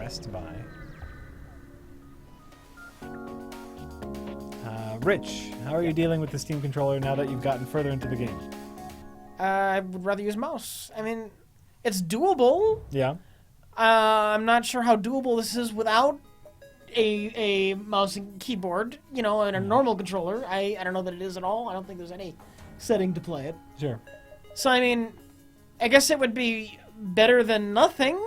impressed by. Rich, how are you dealing with the Steam controller now that you've gotten further into the game? I would rather use mouse. I mean, it's doable. Yeah. I'm not sure how doable this is without a mouse and keyboard, you know, and a normal controller. I don't know that it is at all. I don't think there's any setting to play it. Sure. So, I mean, I guess it would be better than nothing,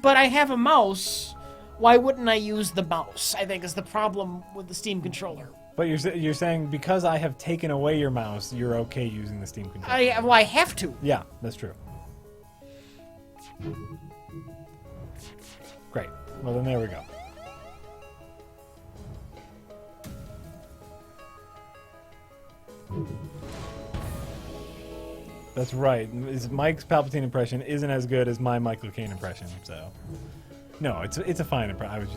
but I have a mouse. Why wouldn't I use the mouse, I think, is the problem with the Steam controller. But you're saying because I have taken away your mouse, you're okay using the Steam controller. I have to. Yeah, that's true. Great. Well, then there we go. That's right. Mike's Palpatine impression isn't as good as my Michael Caine impression, so no, it's a fine impression.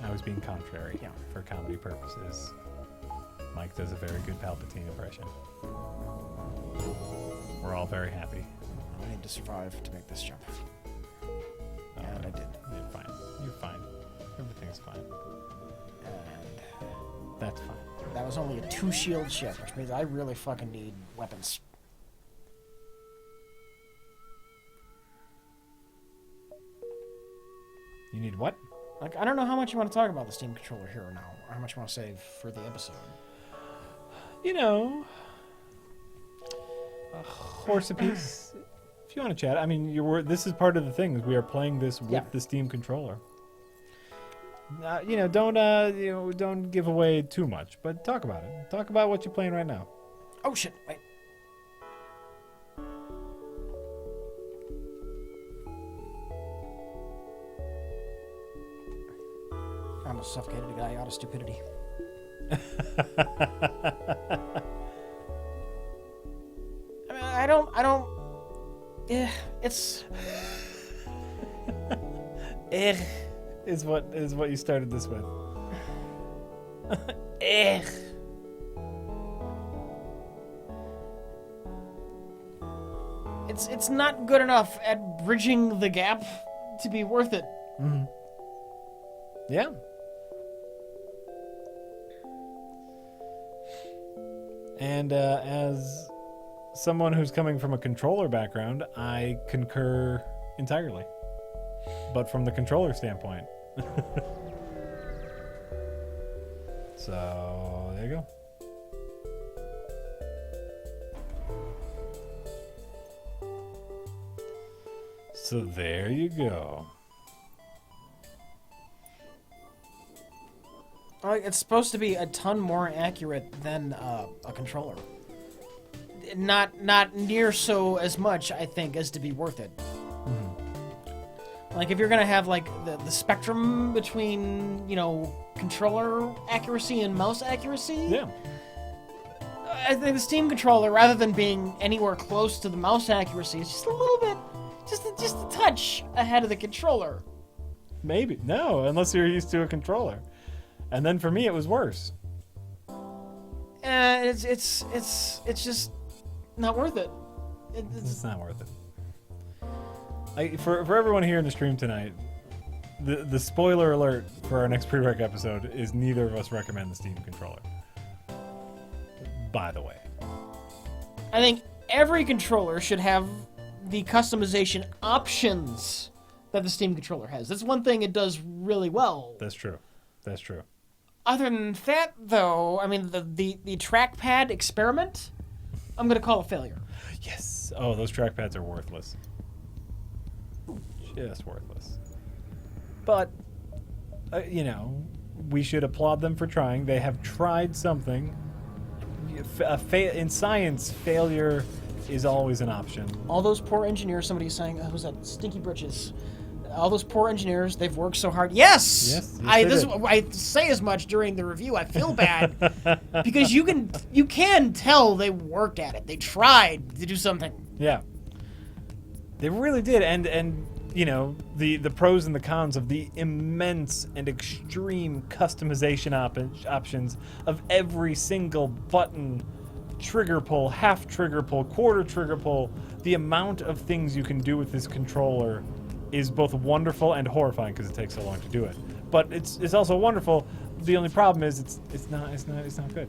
I was being contrary, Yeah. for comedy purposes. Mike does a very good Palpatine impression. We're all very happy. I need to survive to make this jump. And I did. You're fine. You're fine. Everything's fine. And That's fine. that was only a 2 shield shift, which means I really fucking need weapons. You need what? Like, I don't know how much you want to talk about the Steam controller here or now, or how much you want to save for the episode. You know, a horse apiece. If you want to chat, I mean, this is part of the thing. We are playing this with the Steam controller. Don't give away too much, but talk about it. Talk about what you're playing right now. Oh shit! Wait. I almost suffocated a guy out of stupidity. I don't. It's. Is what you started this with. It's not good enough at bridging the gap to be worth it. Mm-hmm. Yeah. And as someone who's coming from a controller background, I concur entirely. But from the controller standpoint. So, there you go. So there you go. It's supposed to be a ton more accurate than a controller. Not near so as much, I think, as to be worth it. Mm-hmm. Like, if you're gonna have like the spectrum between, you know, controller accuracy and mouse accuracy, Yeah. I think the Steam controller, rather than being anywhere close to the mouse accuracy, is just a little bit, just a touch ahead of the controller. Maybe. No, unless you're used to a controller. And then for me, it was worse. It's just not worth it. It's not worth it. For everyone here in the stream tonight, the spoiler alert for our next prereq episode is neither of us recommend the Steam controller. By the way. I think every controller should have the customization options that the Steam controller has. That's one thing it does really well. That's true. That's true. Other than that, though, I mean, the trackpad experiment, I'm going to call a failure. Yes. Oh, those trackpads are worthless. Just worthless. But, we should applaud them for trying. They have tried something. In science, failure is always an option. All those poor engineers, somebody's saying, who's that? Stinky Britches. All those poor engineers, they've worked so hard. Yes! I say as much during the review. I feel bad because you can tell they worked at it. They tried to do something. Yeah. They really did. And the pros and the cons of the immense and extreme customization options of every single button, trigger pull, half trigger pull, quarter trigger pull, the amount of things you can do with this controller is both wonderful and horrifying because it takes so long to do it. But it's also wonderful. The only problem is it's not good.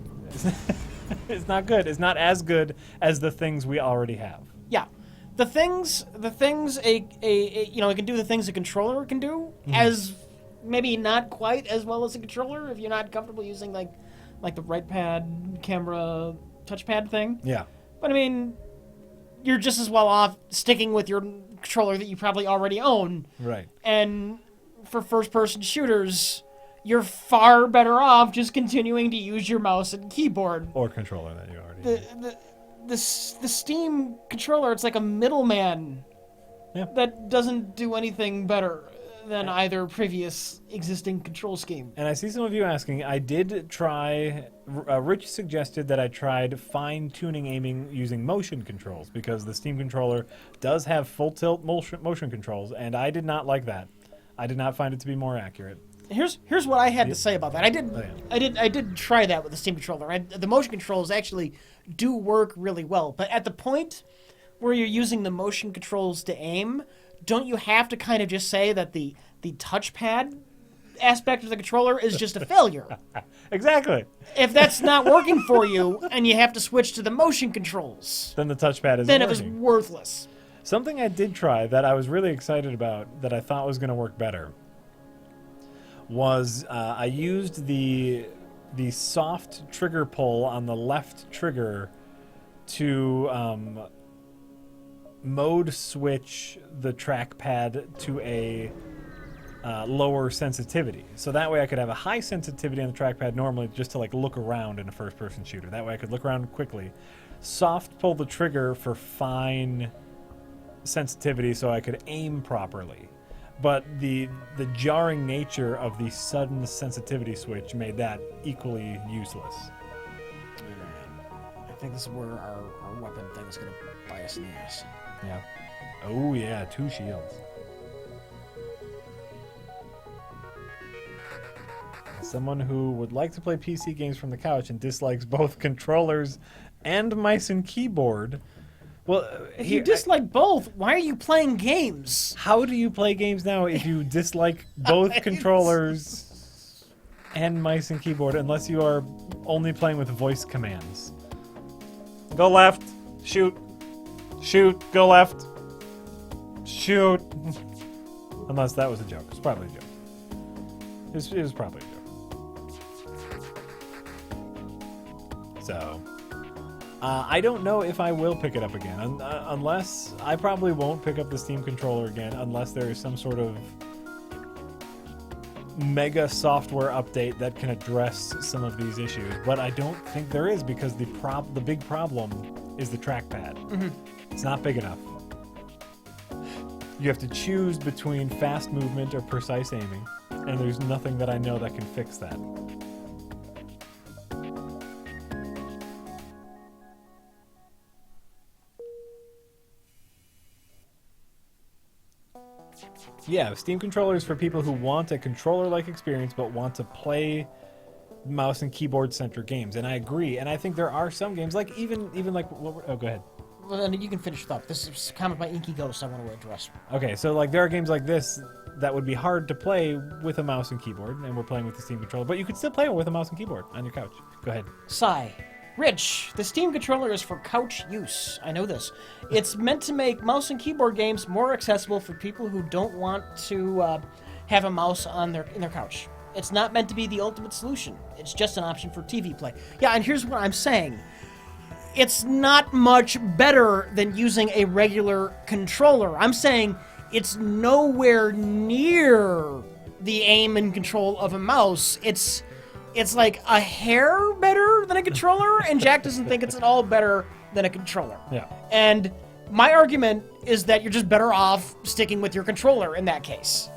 It's not good. It's not as good as the things we already have. Yeah. The things it can do the things a controller can do, as maybe not quite as well as a controller if you're not comfortable using like the right pad, camera, touchpad thing. Yeah. But I mean, you're just as well off sticking with your controller that you probably already own. Right. And for first-person shooters, you're far better off just continuing to use your mouse and keyboard. Or controller that you already use. The Steam controller, it's like a middleman that doesn't do anything better than either previous existing control scheme. And I see some of you asking, I did try, Rich suggested that I tried fine-tuning aiming using motion controls because the Steam controller does have full tilt motion controls, and I did not like that. I did not find it to be more accurate. Here's what I had to say about that. I did try that with the Steam controller. The motion controls actually do work really well, but at the point where you're using the motion controls to aim, don't you have to kind of just say that the touchpad aspect of the controller is just a failure? Exactly. If that's not working for you and you have to switch to the motion controls, then the touchpad then it was worthless. Something I did try that I was really excited about that I thought was going to work better was I used the soft trigger pull on the left trigger to mode switch the trackpad to a lower sensitivity. So that way I could have a high sensitivity on the trackpad normally just to like look around in a first-person shooter. That way I could look around quickly. Soft pull the trigger for fine sensitivity so I could aim properly. But the jarring nature of the sudden sensitivity switch made that equally useless. I think this is where our weapon thing is going to bite us in the ass. Yeah. Oh yeah, 2 shields. Someone who would like to play PC games from the couch and dislikes both controllers and mice and keyboard. Well, if you dislike both, why are you playing games? How do you play games now if you dislike both controllers and mice and keyboard unless you are only playing with voice commands? Go left, shoot, shoot, go left, shoot. Unless that was a joke. It's probably a joke. It was probably a joke. So, I don't know if I will pick it up again. Unless, I probably won't pick up the Steam controller again unless there is some sort of mega software update that can address some of these issues. But I don't think there is because the big problem is the trackpad. Mm-hmm. It's not big enough. You have to choose between fast movement or precise aiming, and there's nothing that I know that can fix that. Yeah, Steam controllers for people who want a controller-like experience but want to play mouse and keyboard-centric games, and I agree. And I think there are some games, like even like oh, go ahead. Well, then you can finish it up. This is kind of my Inky Ghost I want to address. Okay, so like there are games like this that would be hard to play with a mouse and keyboard, and we're playing with the Steam controller, but you could still play it with a mouse and keyboard on your couch. Go ahead. Sigh. Rich, the Steam controller is for couch use. I know this. It's meant to make mouse and keyboard games more accessible for people who don't want to have a mouse on in their couch. It's not meant to be the ultimate solution. It's just an option for TV play. Yeah, and here's what I'm saying. It's not much better than using a regular controller. I'm saying it's nowhere near the aim and control of a mouse. It's like a hair better than a controller, and Jack doesn't think it's at all better than a controller. Yeah. And my argument is that you're just better off sticking with your controller in that case.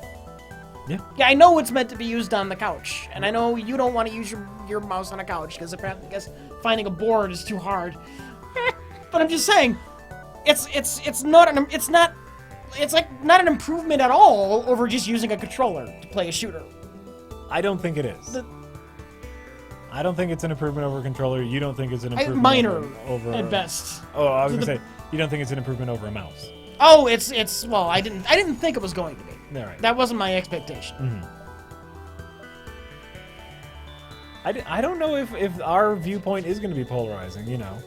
Yeah. Yeah, I know it's meant to be used on the couch, and I know you don't want to use your mouse on a couch because apparently, I guess finding a board is too hard. But I'm just saying, it's not an improvement at all over just using a controller to play a shooter. I don't think it is. I don't think it's an improvement over a controller. You don't think it's an improvement minor over at best. Oh, I was going to say, you don't think it's an improvement over a mouse. Oh, it's well, I didn't think it was going to be. All right. That wasn't my expectation. Mm-hmm. I don't know if our viewpoint is going to be polarizing. You know,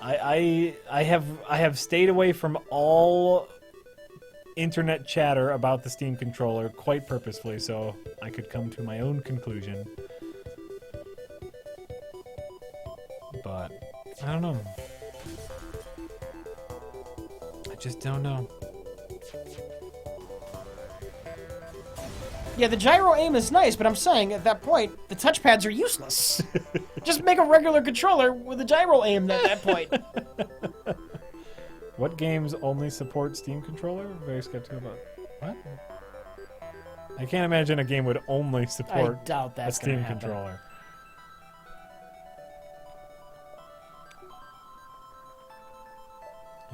I have stayed away from all internet chatter about the Steam controller quite purposefully, so I could come to my own conclusion. But I don't know. I just don't know. Yeah, the gyro aim is nice, but I'm saying at that point, the touchpads are useless. Just make a regular controller with a gyro aim at that point. What games only support Steam controller? Very skeptical about what? I can't imagine a game would only support I doubt that's a Steam gonna happen. controller.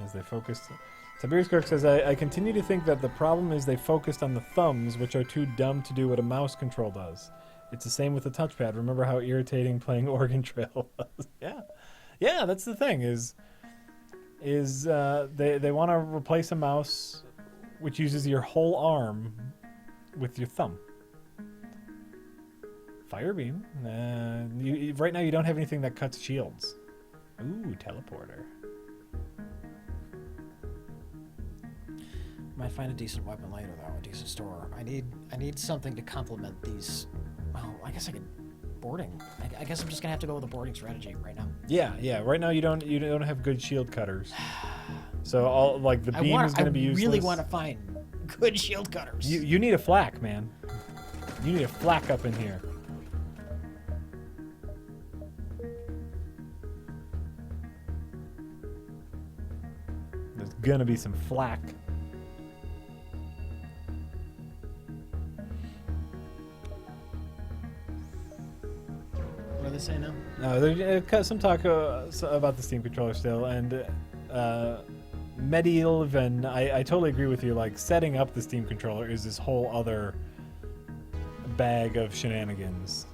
As they focused... Tiberius Kirk says, I continue to think that the problem is they focused on the thumbs, which are too dumb to do what a mouse control does. It's the same with the touchpad. Remember how irritating playing Oregon Trail was? Yeah. Yeah, that's the thing, is they want to replace a mouse which uses your whole arm with your thumb. Firebeam. Right now you don't have anything that cuts shields. Ooh, teleporter. Might find a decent weapon later, though, a decent store. I need something to complement these. Well, I guess I could boarding. I guess I'm just gonna have to go with a boarding strategy right now. Yeah. Right now you don't have good shield cutters. So all like the beam is gonna be useless. I really want to find good shield cutters. You need a flak, man. You need a flak up in here. There's gonna be some flak. What do they say now? No, there's some talk about the Steam controller still, and Medieval, I totally agree with you. Like, setting up the Steam controller is this whole other bag of shenanigans.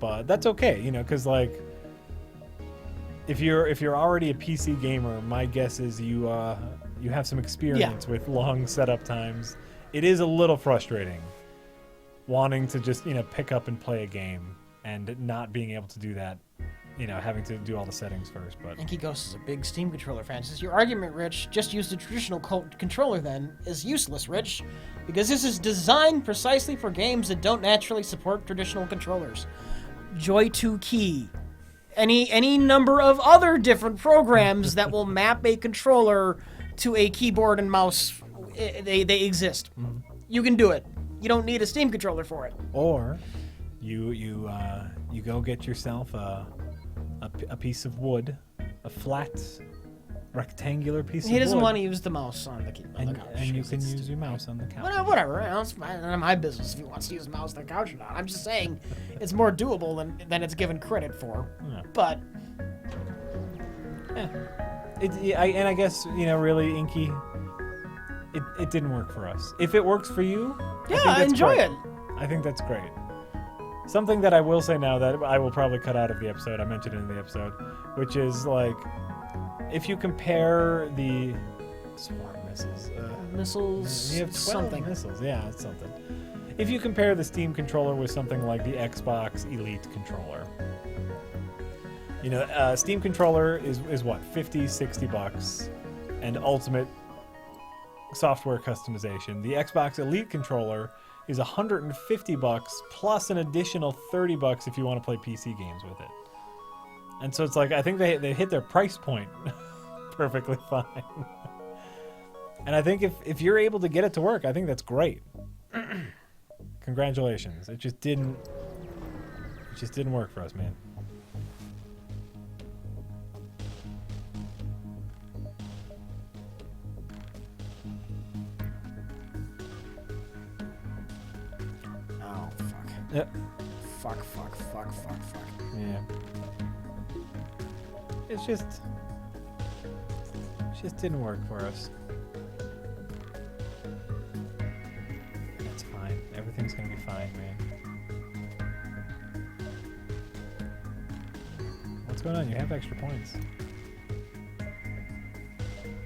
But that's okay, you know, because like, if you're already a PC gamer, my guess is you have some experience with long setup times. It is a little frustrating wanting to just, you know, pick up and play a game and not being able to do that, you know, having to do all the settings first. But Inky Ghost is a big Steam controller fan. Says your argument, Rich, just use the traditional controller then, is useless, Rich, because this is designed precisely for games that don't naturally support traditional controllers. Joy 2 Key. Any number of other different programs that will map a controller to a keyboard and mouse, they exist. Mm-hmm. You can do it. You don't need a Steam controller for it. Or you go get yourself a piece of wood, a flat rectangular piece of wood. He doesn't want to use the mouse on the keyboard. And you can use your mouse on the couch. Whatever. It's none of my business if he wants to use a mouse on the couch or not. I'm just saying it's more doable than it's given credit for. Yeah. But and I guess, you know, really, Inky, it didn't work for us. If it works for you, I enjoy it. I think that's great. Something that I will say now that I will probably cut out of the episode, I mentioned it in the episode, which is like, if you compare the smart missiles, missiles, you have 12 something missiles, yeah, it's something. If you compare the Steam controller with something like the Xbox Elite controller, you know, Steam controller is what, $50-$60, and ultimate software customization. The Xbox Elite controller is $150 plus an additional $30 if you want to play PC games with it. And so it's like, I think they hit their price point perfectly fine. And I think if you're able to get it to work, I think that's great. Congratulations. It just didn't work for us, man. Yep. Fuck. Yeah. It just didn't work for us. That's fine. Everything's gonna be fine, man. What's going on? You have extra points.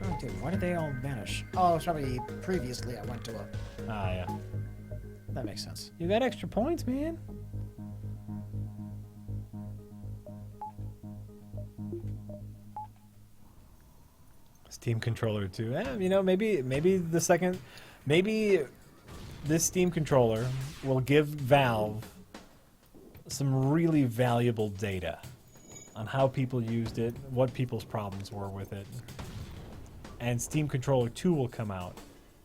Oh, Dude, why did they all vanish? Oh, it's probably previously I went to a... Ah, yeah. That makes sense. You got extra points, man. Steam controller too. You know, maybe this Steam controller will give Valve some really valuable data on how people used it, what people's problems were with it. And Steam Controller 2 will come out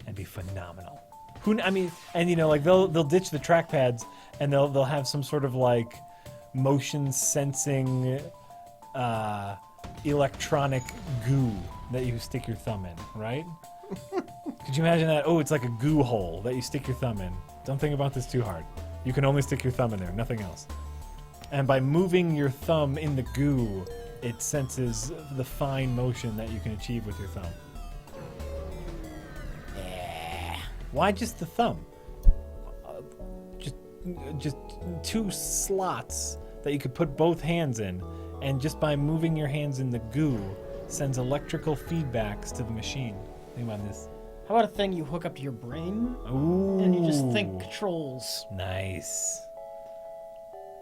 and be phenomenal. And you know, like they'll ditch the trackpads and they'll have some sort of like motion sensing electronic goo that you stick your thumb in, right? Could you imagine that? Oh, it's like a goo hole that you stick your thumb in. Don't think about this too hard. You can only stick your thumb in there, nothing else. And by moving your thumb in the goo, it senses the fine motion that you can achieve with your thumb. Yeah. Why just the thumb? Just 2 slots that you could put both hands in, and just by moving your hands in the goo, sends electrical feedbacks to the machine. Think about this. How about a thing you hook up to your brain? Ooh. And you just think controls. Nice.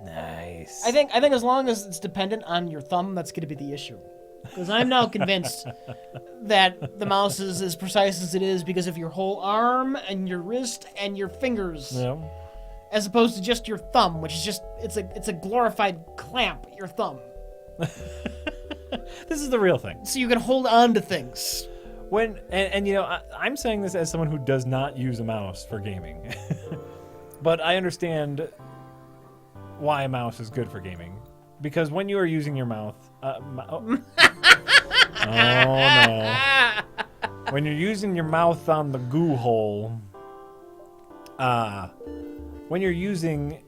Nice. I think as long as it's dependent on your thumb, that's going to be the issue. Because I'm now convinced that the mouse is as precise as it is because of your whole arm and your wrist and your fingers. Yeah. As opposed to just your thumb, which is just, it's a glorified clamp, your thumb. This is the real thing. So you can hold on to things. And you know, I'm saying this as someone who does not use a mouse for gaming. But I understand why a mouse is good for gaming. Because when you are using your mouth... oh no. When you're using your mouth on the goo hole... when you're using...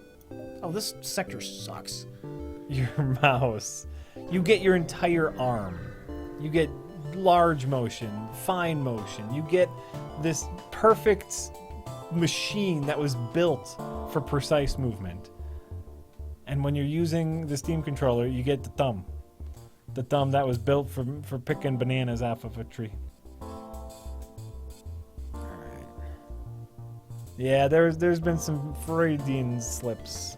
Oh, this sector sucks. Your mouse, you get your entire arm. You get large motion, fine motion. You get this perfect machine that was built for precise movement. And when you're using the Steam controller, you get the thumb. The thumb that was built for picking bananas off of a tree. Alright. Yeah, there's been some Freudian slips.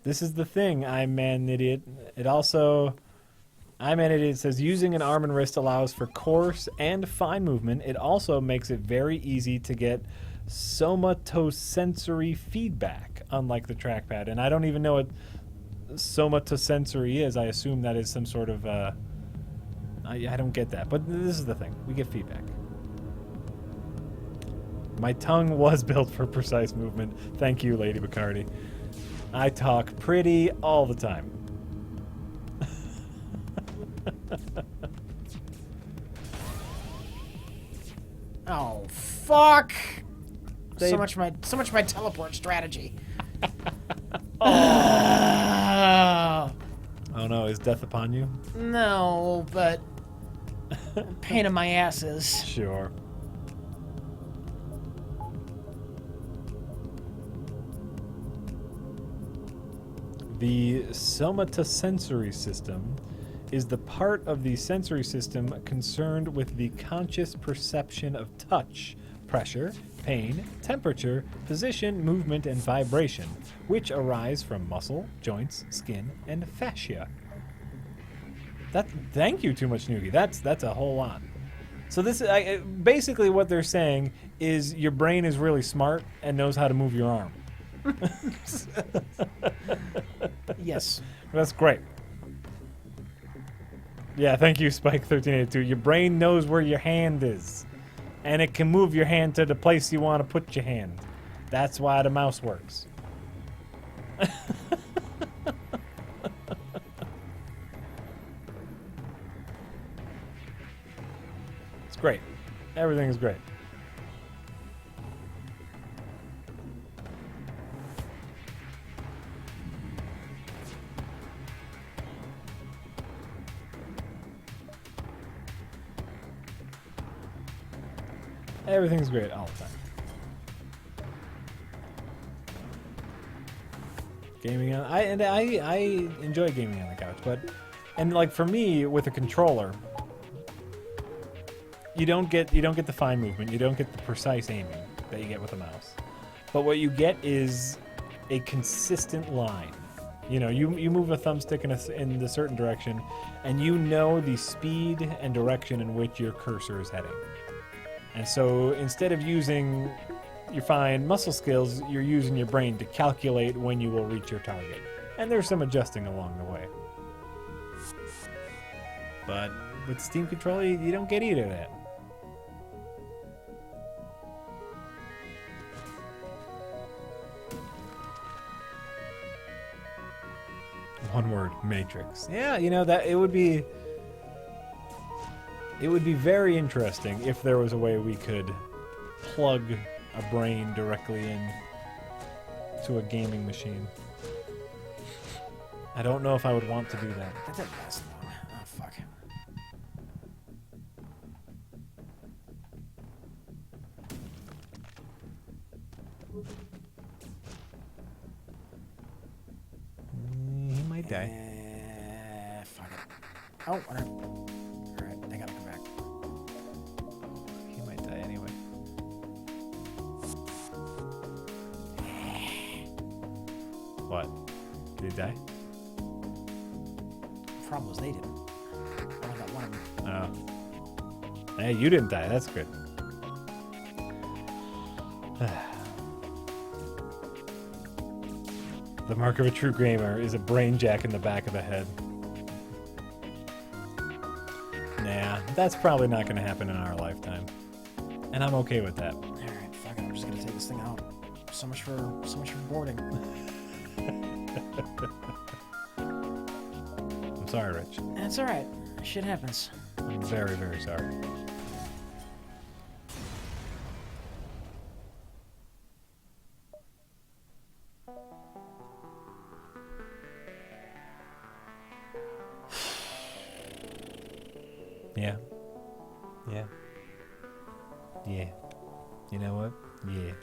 This is the thing, I'm an idiot. It also, I'm an idiot says using an arm and wrist allows for coarse and fine movement. It also makes it very easy to get somatosensory feedback, unlike the trackpad. And I don't even know what somatosensory is. I assume that is some sort of, I don't get that. But this is the thing, we get feedback. My tongue was built for precise movement. Thank you, Lady Bacardi. I talk pretty all the time. Oh fuck! So much my teleport strategy. Oh no, is death upon you? No, but pain in my ass is. Sure. The somatosensory system is the part of the sensory system concerned with the conscious perception of touch, pressure, pain, temperature, position, movement, and vibration, which arise from muscle, joints, skin, and fascia. Thank you, Too Much Noogie. That's a whole lot. So this basically what they're saying is your brain is really smart and knows how to move your arm. Yes. That's great. Yeah, thank you, Spike1382. Your brain knows where your hand is, and it can move your hand to the place you want to put your hand. That's why the mouse works. It's great. Everything is great. Everything's great all the time. Gaming on I enjoy gaming on the couch, and like for me with a controller, you don't get the fine movement, you don't get the precise aiming that you get with a mouse. But what you get is a consistent line. You know, you move a thumbstick in a certain direction, and you know the speed and direction in which your cursor is heading. And so instead of using your fine muscle skills, you're using your brain to calculate when you will reach your target. And there's some adjusting along the way. But with Steam Controller, you don't get either of that. One word, Matrix. Yeah, you know, that it would be very interesting if there was a way we could plug a brain directly in to a gaming machine. I don't know if I would want to do that. That didn't last long. Oh, fuck. He might die. Fuck it. Oh, whatever. Alright, they gotta come back. He might die anyway. What? Did he die? The problem was they didn't. I only got one of them. Oh. Hey, you didn't die. That's good. The mark of a true gamer is a brain jack in the back of the head. Nah, that's probably not going to happen in our lifetime. And I'm okay with that. Alright, fuck it. I'm just gonna take this thing out. So much for boarding. I'm sorry, Rich. That's alright. Shit happens. I'm very, very sorry. Yeah. Yeah. Yeah. You know what? Yeah.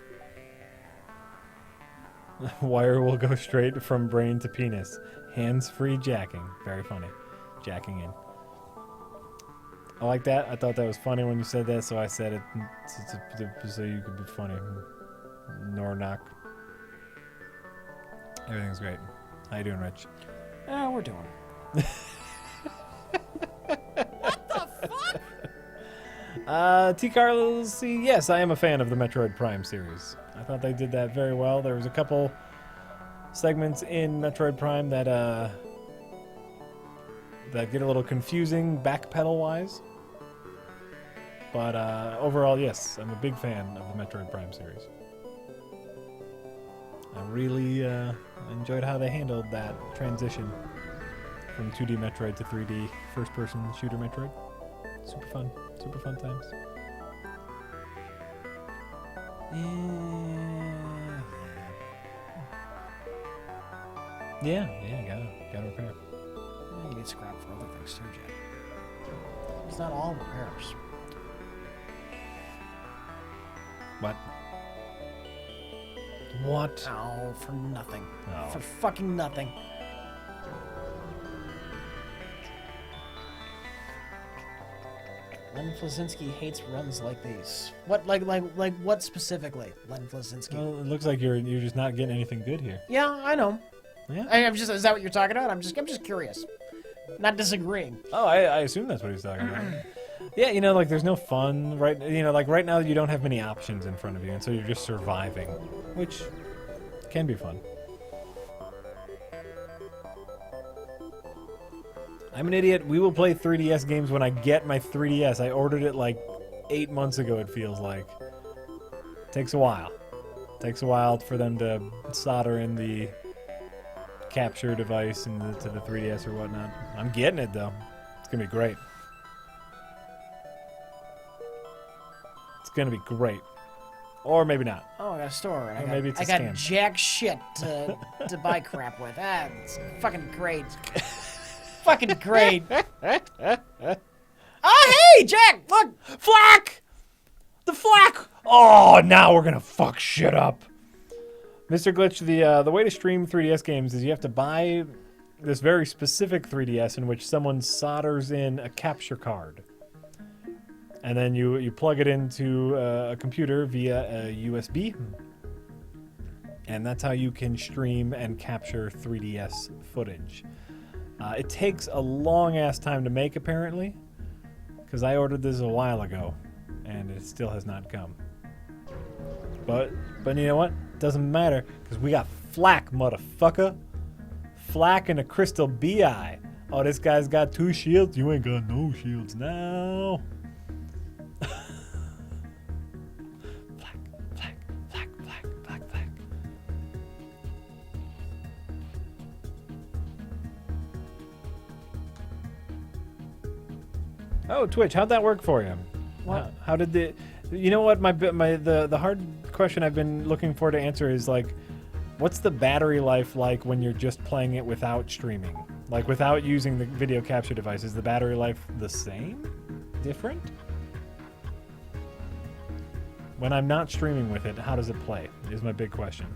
Wire will go straight from brain to penis. Hands-free jacking. Very funny. Jacking in. I like that. I thought that was funny when you said that, so I said it so you could be funny. Nor knock. Everything's great. How you doing, Rich? We're doing. T. Carlos, yes, I am a fan of the Metroid Prime series. I thought they did that very well. There was a couple segments in Metroid Prime that get a little confusing backpedal-wise. But overall, yes, I'm a big fan of the Metroid Prime series. I really enjoyed how they handled that transition from 2D Metroid to 3D first-person shooter Metroid. Super fun times. Yeah, gotta repair. You need scrap for other things too, Jack. It's not all repairs. What? Oh, for nothing. Oh. For fucking nothing. Len Kazinski hates runs like these. What, like what specifically, Len Kazinski? Well, it looks like you're just not getting anything good here. Yeah, I know. Yeah. I'm just. Is that what you're talking about? I'm just curious. Not disagreeing. Oh, I assume that's what he's talking about. Yeah, you know, like there's no fun, right? You know, like right now you don't have many options in front of you, and so you're just surviving, which can be fun. I'm an idiot. We will play 3DS games when I get my 3DS. I ordered it like 8 months ago, it feels like. Takes a while. Takes a while for them to solder in the capture device to the 3DS or whatnot. I'm getting it, though. It's going to be great. It's going to be great. Or maybe not. Oh, I got a store. Or maybe it's a I got scam. jack shit to buy crap with. It's fucking great. Fucking great. Oh, hey, Jack! Look! Flack! The flak! Oh, now we're gonna fuck shit up. Mr. Glitch, the way to stream 3DS games is you have to buy this very specific 3DS in which someone solders in a capture card. And then you plug it into a computer via a USB. And that's how you can stream and capture 3DS footage. It takes a long-ass time to make, apparently. Because I ordered this a while ago. And it still has not come. But you know what? Doesn't matter. Because we got flak, motherfucker. Flak and a crystal BI. Oh, this guy's got 2 shields. You ain't got no shields now. Flak. Oh, Twitch, how'd that work for you? What? How did the... You know what? The hard question I've been looking for to answer is, like, what's the battery life like when you're just playing it without streaming? Like, without using the video capture device, is the battery life the same? Different? When I'm not streaming with it, how does it play? Is my big question.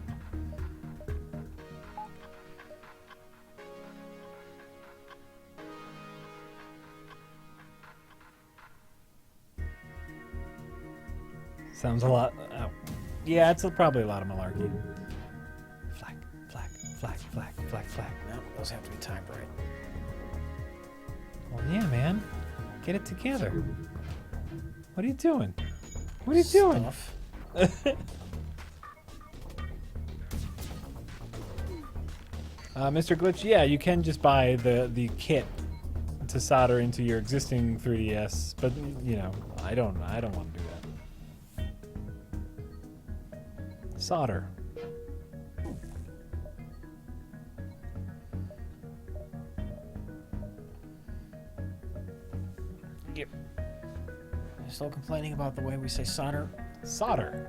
Sounds a lot... Oh. Yeah, it's probably a lot of malarkey. Flak. No, those have to be timed right. Well, yeah, man. Get it together. What are you doing? What are you doing? Stuff. Mr. Glitch, yeah, you can just buy the kit to solder into your existing 3DS, but you know, I don't want to do that. Solder. Yep. You're still complaining about the way we say solder? Solder.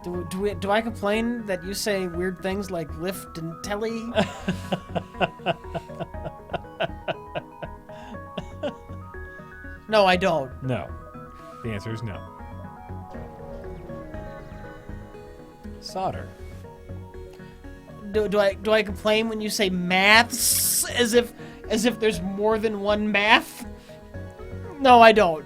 Do I complain that you say weird things like lift and telly? No, I don't. No. The answer is no. Solder. Do I complain when you say maths as if there's more than one math? No, I don't.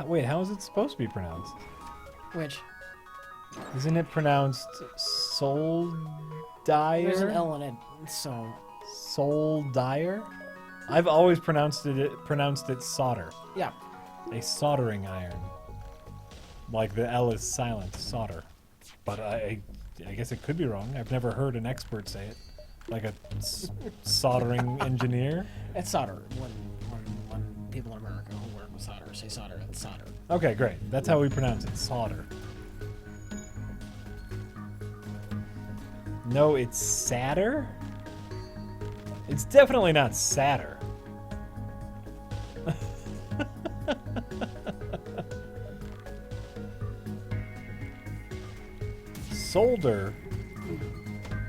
Wait, how is it supposed to be pronounced? Which? Isn't it pronounced soul dyer? There's an L in it, so. Soul dyer? I've always pronounced it solder. Yeah. A soldering iron. Like the L is silent, solder. But I guess it could be wrong. I've never heard an expert say it. Like a soldering engineer. It's solder. When people in America who work with solder say solder, it's solder. Okay, great. That's how we pronounce it, solder. No, it's sadder? It's definitely not sadder. Solder.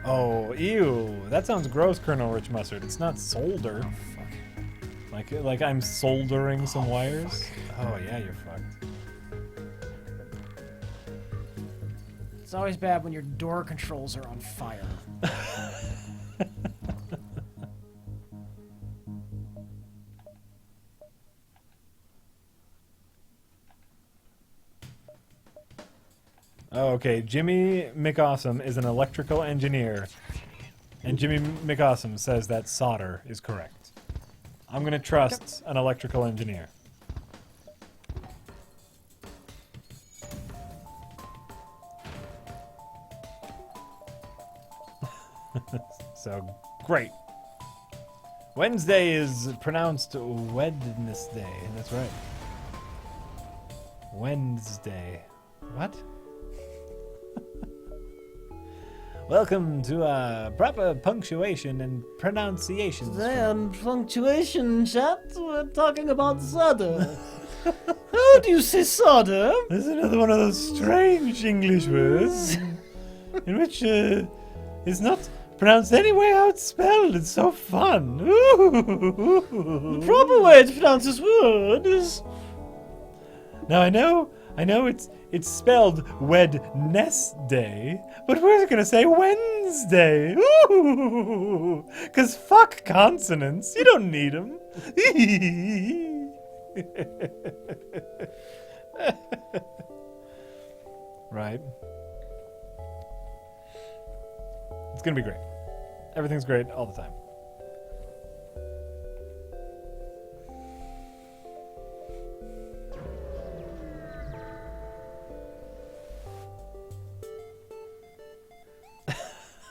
Oh, ew. That sounds gross, Colonel Rich Mustard. It's not solder. Oh, fuck. Like I'm soldering some wires? Fuck. Oh, yeah, you're fucked. It's always bad when your door controls are on fire. Oh, okay. Jimmy McAwesome is an electrical engineer. And Jimmy McAwesome says that solder is correct. I'm going to trust an electrical engineer. So, great. Wednesday is pronounced Wednesday. That's right. Wednesday. What? Welcome to proper punctuation and pronunciations. Today on punctuation chat, we're talking about solder. How do you say solder? This is another one of those strange English words in which is not pronounced any way how it's spelled. It's so fun. Ooh. The proper way to pronounce this word is... Now I know it's spelled Wednesday, but we're gonna say Wednesday. Ooh, 'cause fuck consonants. You don't need them. Right. It's gonna be great. Everything's great all the time.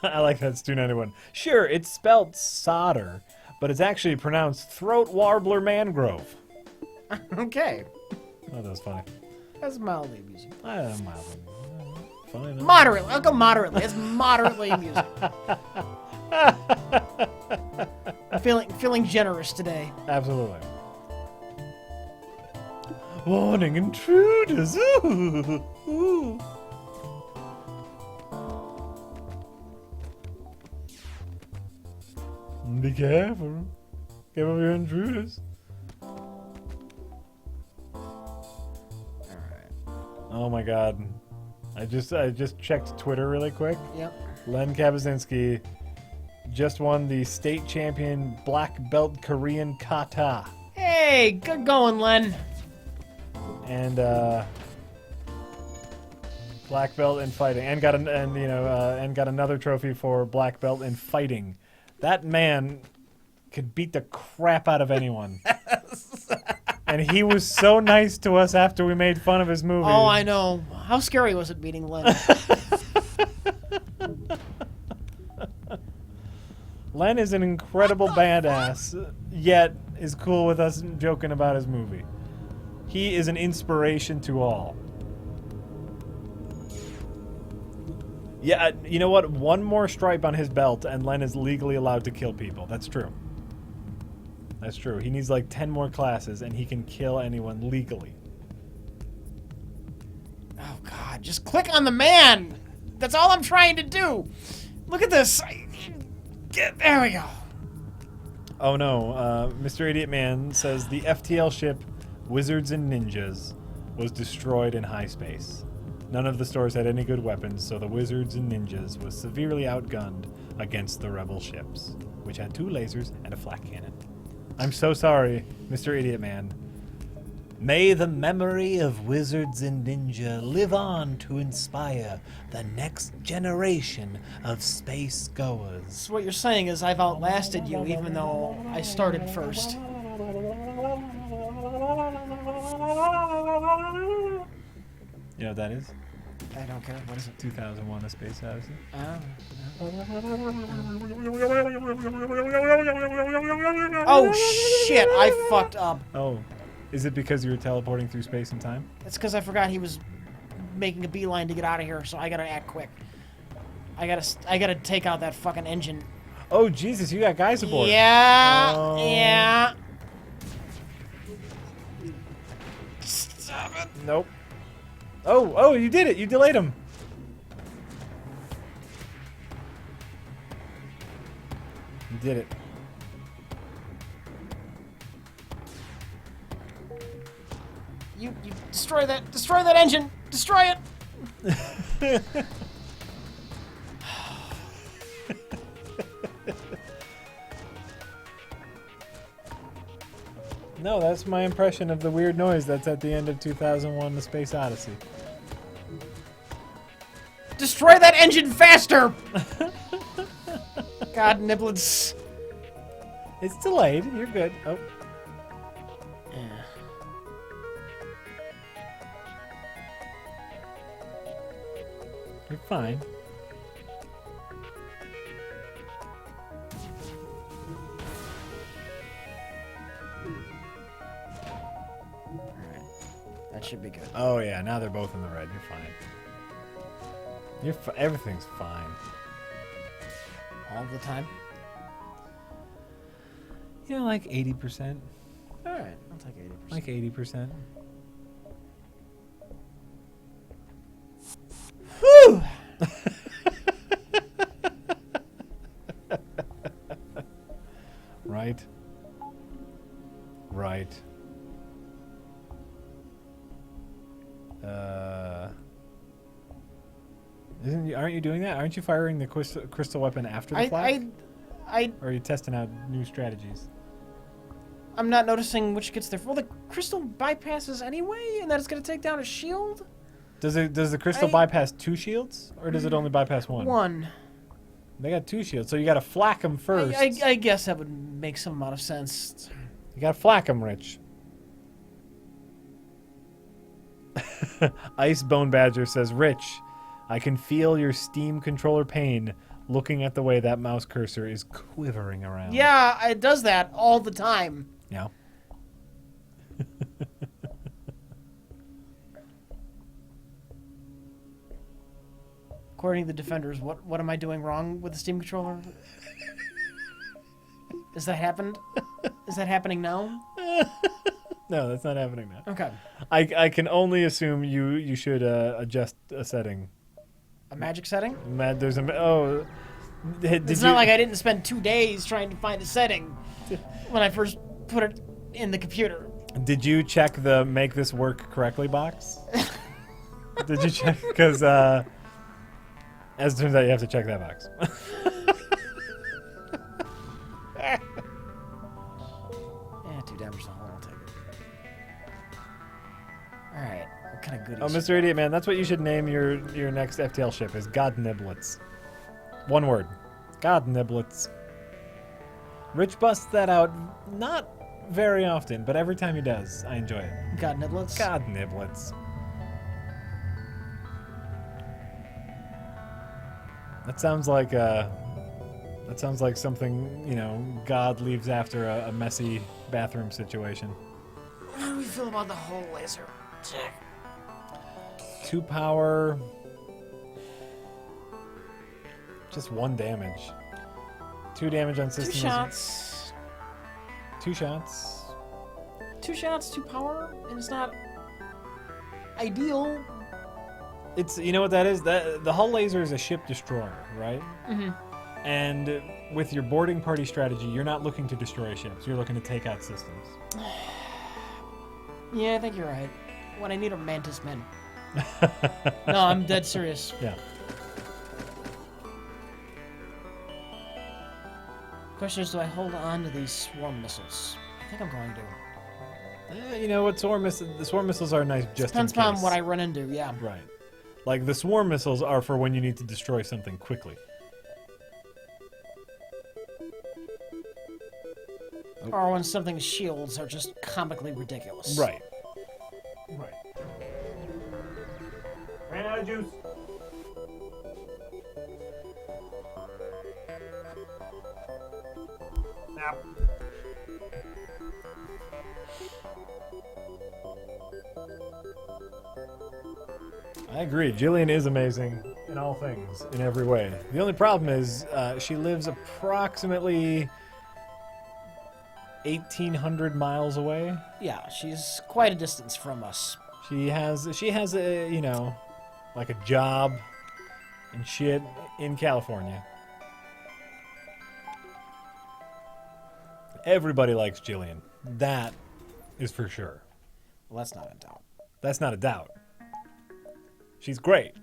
I like that, Stu91. Sure, it's spelled solder, but it's actually pronounced throat warbler mangrove. Okay. Oh, that was funny. That's mildly amusing. Mildly. Funny enough. Moderately. I'll go moderately. It's moderately amusing. I'm feeling generous today. Absolutely. Warning intruders. Ooh. Ooh. Be careful. Careful of your intruders. Oh my god. I just checked Twitter really quick. Yep. Len Kazinski just won the state champion black belt Korean kata. Hey, good going, Len. And black belt in fighting, and got another trophy for black belt in fighting. That man could beat the crap out of anyone. And he was so nice to us after we made fun of his movie. Oh, I know. How scary was it meeting Len? Len is an incredible badass, yet is cool with us joking about his movie. He is an inspiration to all. Yeah, you know what? One more stripe on his belt and Len is legally allowed to kill people. That's true. That's true. He needs like 10 more classes and he can kill anyone legally. Oh, God. Just click on the man. That's all I'm trying to do. Look at this. There we go. Oh, no. Mr. Idiot Man says the FTL ship Wizards and Ninjas was destroyed in high space. None of the stores had any good weapons, so the Wizards and Ninjas was severely outgunned against the rebel ships, which had 2 lasers and a flak cannon. I'm so sorry, Mr. Idiot Man. May the memory of Wizards and Ninja live on to inspire the next generation of space goers. So what you're saying is I've outlasted you, even though I started first. You know what that is? I don't care. What is it? 2001: A Space Odyssey. Oh, shit. I fucked up. Oh. Is it because you were teleporting through space and time? It's because I forgot he was making a beeline to get out of here, so I gotta act quick. I gotta take out that fucking engine. Oh, Jesus, you got guys aboard. Yeah. Oh. Yeah. Stop it. Nope. Oh, you did it. You delayed him. You did it. You destroy that engine. Destroy it. No, that's my impression of the weird noise that's at the end of 2001: The Space Odyssey. Destroy that engine faster! God, niblets. It's delayed. You're good. Oh. Yeah. You're fine. Alright. That should be good. Oh, yeah. Now they're both in the red. You're fine. Everything's fine. All the time? You know, like 80%. Alright, I'll take 80%. Like 80%. Whew! Aren't you doing that? Aren't you firing the crystal weapon after the flak? Or are you testing out new strategies? I'm not noticing which gets there. Well, the crystal bypasses anyway, and that it's going to take down a shield? Does the crystal bypass 2 shields? Or does it only bypass 1? 1. They got 2 shields, so you got to flak them first. I guess that would make some amount of sense. You got to flak them, Rich. Ice Bone Badger says, Rich, I can feel your Steam controller pain looking at the way that mouse cursor is quivering around. Yeah, it does that all the time. Yeah. According to the defenders, what am I doing wrong with the Steam controller? Has that happened? Is that happening now? No, that's not happening now. Okay. I can only assume you should adjust a setting. A magic setting? There's a It's not like I didn't spend 2 days trying to find a setting when I first put it in the computer. Did you check the make this work correctly box? Did you check? Because as it turns out, you have to check that box. Yeah, 2 damage to the hull. I'll take it. All right. What kind of goodies? Oh, Mr. Idiot Man, that's what you should name your next FTL ship is God Niblets. 1 word. God Niblets. Rich busts that out not very often, but every time he does, I enjoy it. God Niblets? God Niblets. That sounds like something, God leaves after a messy bathroom situation. How do we feel about the hull laser? Check. 2 power. Just 1 damage. 2 damage on system. 2 shots. 2 shots. 2 shots, 2 power, and it's not ideal. It's what that is. That the hull laser is a ship destroyer, right? Mm-hmm. And with your boarding party strategy, you're not looking to destroy ships. You're looking to take out systems. Yeah, I think you're right. When I need a mantis men. No, I'm dead serious. Yeah. Question is, do I hold on to these swarm missiles? I think I'm going to. You know what? The swarm missiles are nice just Depends in case. upon what I run into, yeah. Right. Like the swarm missiles are for when you need to destroy something quickly. Or when something's shields are just comically ridiculous. Right. Right. Ran out of juice. Now. I agree. Jillian is amazing in all things, in every way. The only problem is she lives approximately 1,800 miles away. Yeah, she's quite a distance from us. She has a, like a job and shit in California. Everybody likes Jillian. That is for sure. Well, that's not a doubt. That's not a doubt. She's great.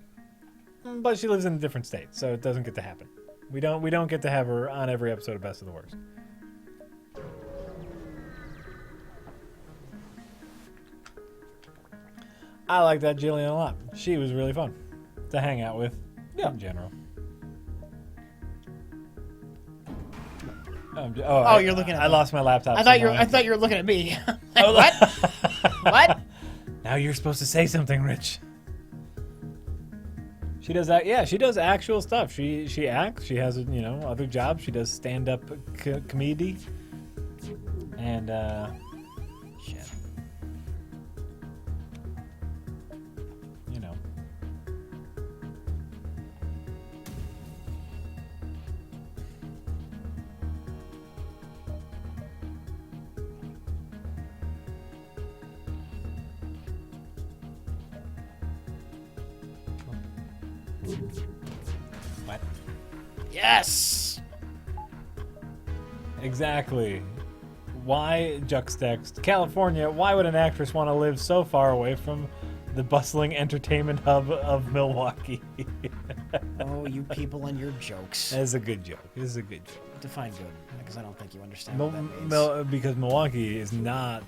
But she lives in a different state, so it doesn't get to happen. We don't get to have her on every episode of Best of the Worst. I like that Jillian a lot. She was really fun to hang out with in general. You're looking at me. I lost my laptop. I thought you were looking at me. Like, what? What? Now you're supposed to say something, Rich. She does that. Yeah, she does actual stuff. She acts. She has other jobs. She does stand-up comedy. And shit. What? Yes. Exactly. Why, juxtaxed, California, why would an actress want to live so far away from the bustling entertainment hub of Milwaukee? Oh, you people and your jokes. That's a good joke. This is a good joke. Define good, because I don't think you understand what that means. Because Milwaukee is not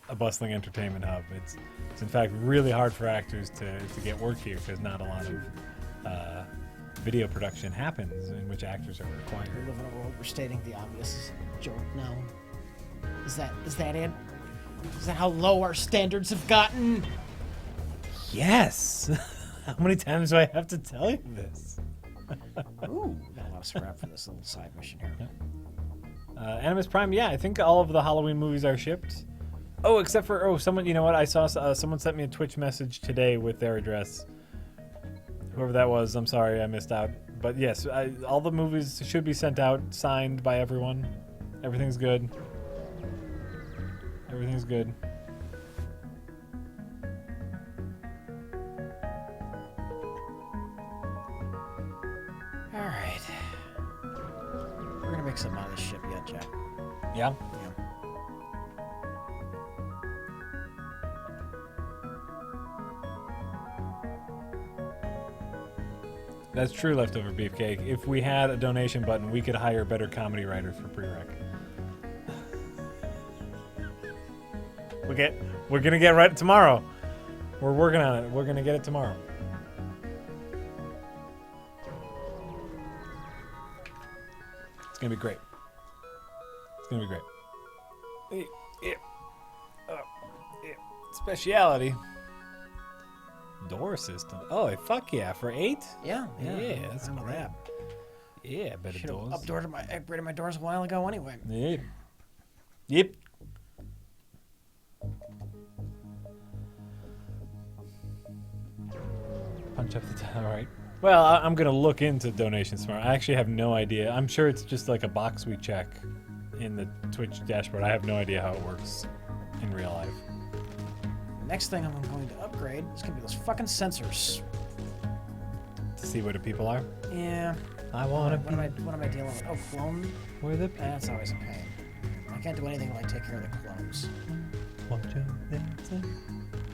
a bustling entertainment hub. It's in fact really hard for actors to get work here because not a lot of video production happens in which actors are required. We live in a world where stating the obvious is a joke now. Is that it? Is that how low our standards have gotten? Yes. How many times do I have to tell you this? Ooh, got a lot of scrap for this little side mission here. Yeah. Animus Prime, yeah, I think all of the Halloween movies are shipped. Oh, except for, someone, you know what? I saw someone sent me a Twitch message today with their address. Whoever that was, I'm sorry, I missed out. But yes, all the movies should be sent out, signed by everyone. Everything's good. Everything's good. Alright. We're gonna make something out of this ship yet, Jack. Yeah? Yeah. That's true, Leftover Beefcake. If we had a donation button, we could hire better comedy writers for prereq. We're gonna get right tomorrow. We're working on it. We're gonna get it tomorrow. It's gonna be great. It's gonna be great. Speciality. Door system. Oh, fuck yeah! For 8? Yeah, That's I'm great. that. Yeah, better Should have doors. upgraded my doors a while ago anyway. Yep. Yep. Punch up the top. All right. Well, I'm gonna look into donations tomorrow. I actually have no idea. I'm sure it's just like a box we check in the Twitch dashboard. I have no idea how it works in real life. Next thing I'm going to upgrade is going to be those fucking sensors. To see where the people are. Yeah. I wanna. What am I dealing with? Oh, clone? Where the That's always a pain. I can't do anything if I take care of the clones.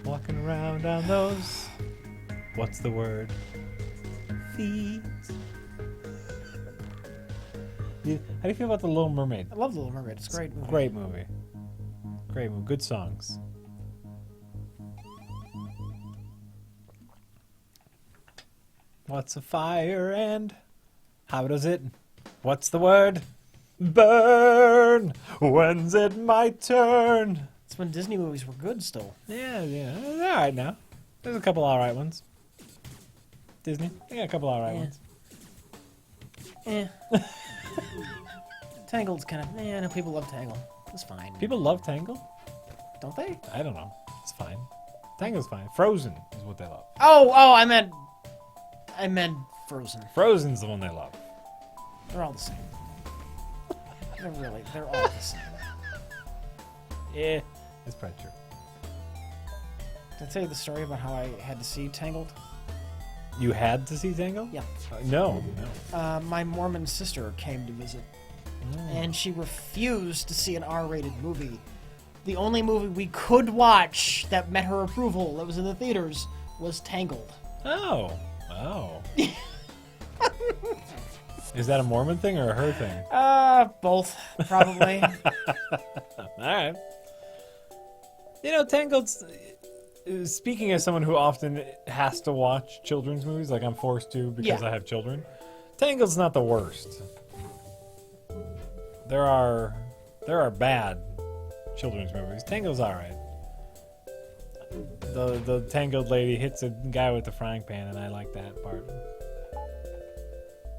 Walking around on those. What's the word? Feet. How do you feel about The Little Mermaid? I love The Little Mermaid. It's a great movie. Great movie. Great movie. Good songs. What's a fire and how does it? What's the word? Burn. When's it my turn? It's when Disney movies were good still. Yeah. They're all right now. There's a couple all right ones. Disney, they got a couple all right ones. Tangled's kind of. I know people love Tangled. It's fine. People love Tangled? Don't they? I don't know. It's fine. Tangled's fine. Frozen is what they love. Oh, I meant Frozen. Frozen's the one they love. They're all the same. They're all the same. Yeah, it's probably true. Did I tell you the story about how I had to see Tangled? You had to see Tangled? Yeah. No. My Mormon sister came to visit, and she refused to see an R-rated movie. The only movie we could watch that met her approval that was in the theaters was Tangled. Oh. Is that a Mormon thing or a her thing? Both, probably. All right. You know, Tangled's... Speaking as someone who often has to watch children's movies, like I'm forced to because I have children, Tangled's not the worst. There are bad children's movies. Tangled's all right. The Tangled lady hits a guy with the frying pan, and I like that part.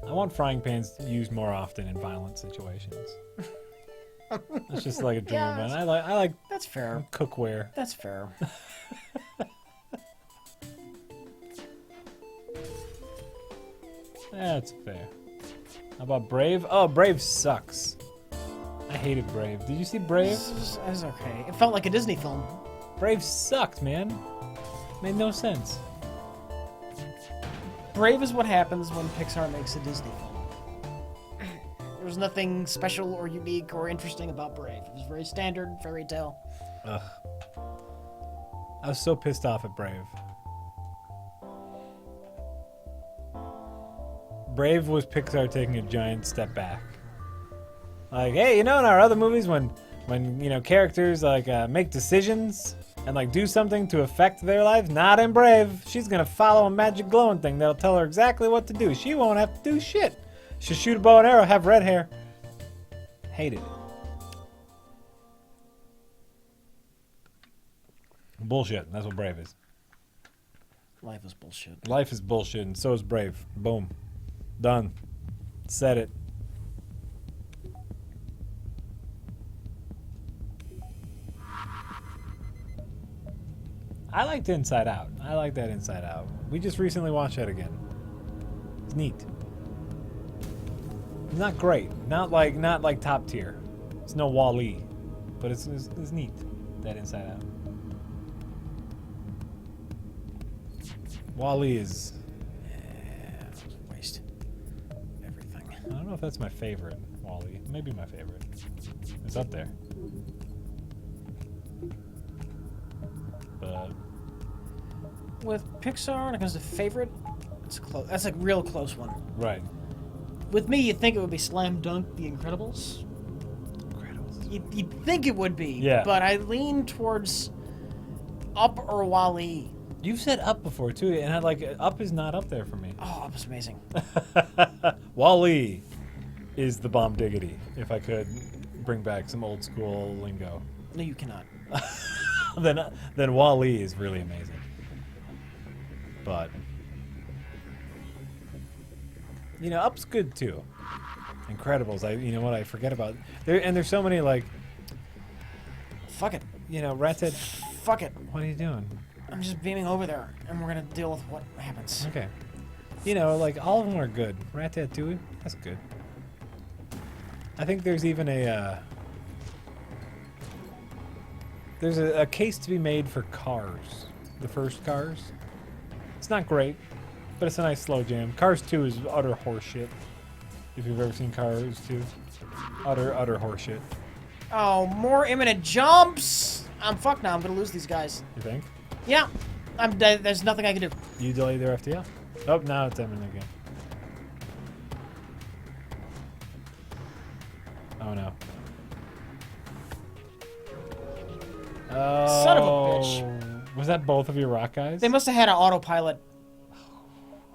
I want frying pans used more often in violent situations. It's just like a dream of mine. I like That's fair. cookware. That's fair. That's fair. How about Brave? Oh, Brave sucks. I hated Brave. Did you see Brave? It was okay. It felt like a Disney film. Brave sucked, man. Made no sense. Brave is what happens when Pixar makes a Disney film. There was nothing special or unique or interesting about Brave. It was very standard fairy tale. Ugh. I was so pissed off at Brave. Brave was Pixar taking a giant step back. Like, hey, in our other movies when characters like make decisions and like do something to affect their lives, not in Brave. She's gonna follow a magic glowing thing that'll tell her exactly what to do. She won't have to do shit. She'll shoot a bow and arrow, have red hair. Hated it. Bullshit. That's what Brave is. Life is bullshit. Life is bullshit, and so is Brave. Boom. Done. Said it. I liked Inside Out. I like that Inside Out. We just recently watched that again. It's neat. It's not great. Not like top tier. It's no Wall-E. But it's neat. That Inside Out. Wall-E is... waste. Everything. I don't know if that's my favorite, Wall-E. Maybe my favorite. It's up there. But... with Pixar, when it comes to favorite, it's close. That's a real close one. Right. With me, you'd think it would be slam dunk The Incredibles. Incredibles. You'd think it would be. Yeah. But I lean towards Up or Wall-E. You've said Up before too, and Up is not up there for me. Oh, Up was amazing. Wall-E is the bomb diggity. If I could bring back some old school lingo, No, you cannot. then Wall-E is really amazing. But Up's good too. Incredibles. I forget about there, and there's so many like. Fuck it. Rat-Tat. Fuck it. What are you doing? I'm just beaming over there, and we're gonna deal with what happens. Okay. All of them are good. Rat-Tat-Tooie, that's good. I think there's even there's a case to be made for Cars. The first Cars. It's not great, but it's a nice slow jam. Cars 2 is utter horseshit. If you've ever seen Cars 2. Utter horseshit. Oh, more imminent jumps! I'm fucked now. I'm gonna lose these guys. You think? Yeah. There's nothing I can do. You delay their FTL? Oh, now it's imminent again. Oh no. Oh. Son of a bitch. Was that both of your rock guys? They must have had an autopilot. Oh,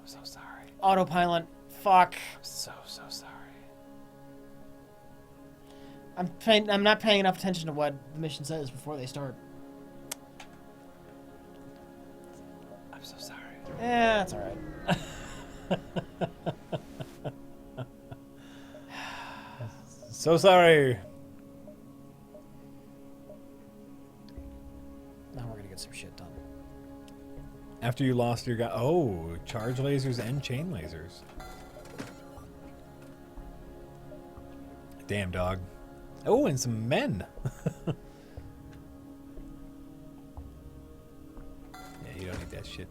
I'm so sorry. Autopilot. Fuck. I'm so sorry. I'm not paying enough attention to what the mission says before they start. I'm so sorry. Yeah, that's alright. So sorry. Now we're gonna get some shit done. After you lost your guy. Oh, charge lasers and chain lasers. Damn, dog. Oh, and some men. Yeah, you don't need that shit.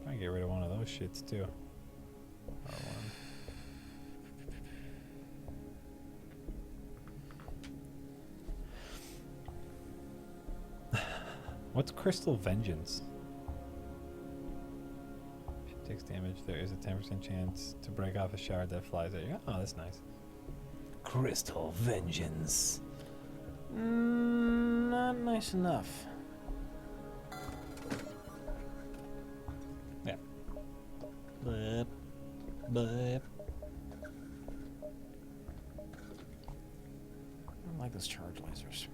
Try and get rid of one of those shits too. What's Crystal Vengeance? If she takes damage, there is a 10% chance to break off a shard that flies at you. Oh, that's nice. Crystal Vengeance. Not nice enough. Yeah. Blip. Blip. I don't like those charge lasers.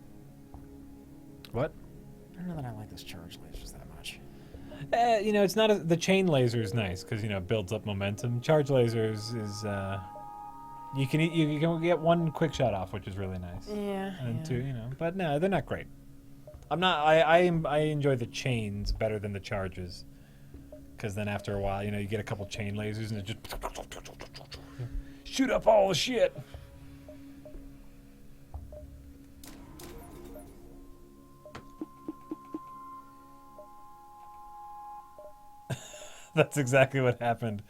What? I don't know that I like those charge lasers that much. It's not the chain laser is nice because it builds up momentum. Charge lasers is you can get one quick shot off, which is really nice. Yeah. And two, but no, they're not great. I enjoy the chains better than the charges, because then after a while, you get a couple chain lasers and it just shoot up all the shit. That's exactly what happened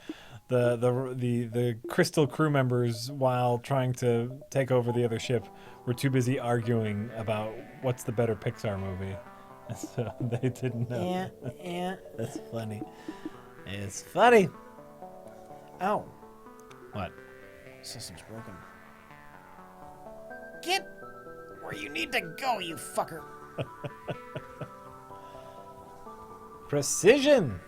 the Crystal crew members, while trying to take over the other ship, were too busy arguing about what's the better Pixar movie. So they didn't know. Yeah. That's funny. It's funny. Ow. What? System's broken. Get where you need to go, you fucker. Precision.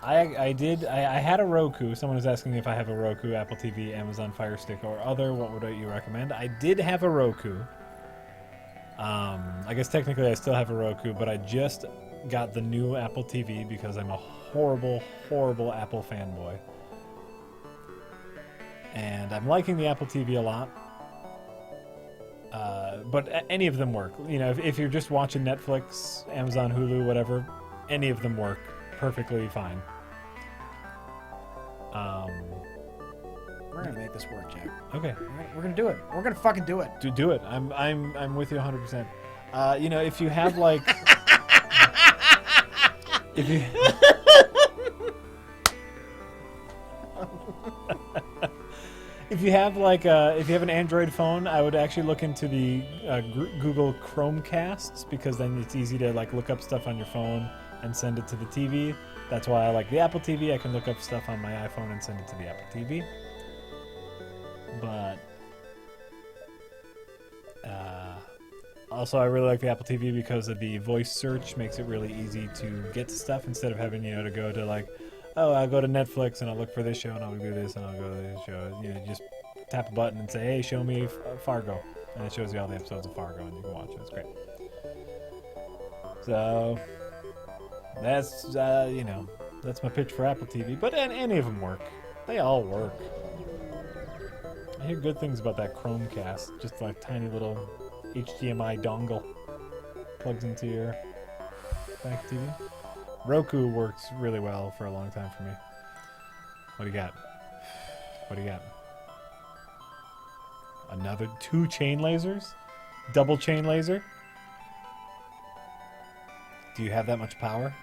I had a Roku. Someone was asking if I have a Roku, Apple TV, Amazon Fire Stick, or other. What would you recommend? I did have a Roku. I guess technically I still have a Roku, but I just got the new Apple TV because I'm a horrible, horrible Apple fanboy. And I'm liking the Apple TV a lot. But any of them work. You know, if you're just watching Netflix, Amazon, Hulu, whatever, any of them work perfectly fine. We're gonna make this work, Jack. Okay. We're gonna do it. We're gonna fucking do it. Do it. I'm with you 100%. You know, if you have like, if you. If you have if you have an Android phone, I would actually look into the Google Chromecasts, because then it's easy to like look up stuff on your phone and send it to the TV. That's why I like the Apple TV. I can look up stuff on my iPhone and send it to the Apple TV. But also, I really like the Apple TV because of the voice search. Makes it really easy to get to stuff instead of having to go to like, oh, I'll go to Netflix and I'll look for this show and I'll do this and I'll go to this show. You just tap a button and say, hey, show me Fargo. And it shows you all the episodes of Fargo and you can watch it. It's great. So, that's, that's my pitch for Apple TV. But any of them work. They all work. I hear good things about that Chromecast. Just like tiny little HDMI dongle. Plugs into your back TV. Roku works really well for a long time for me. What do you got? What do you got? Another 2 chain lasers? Double chain laser? Do you have that much power?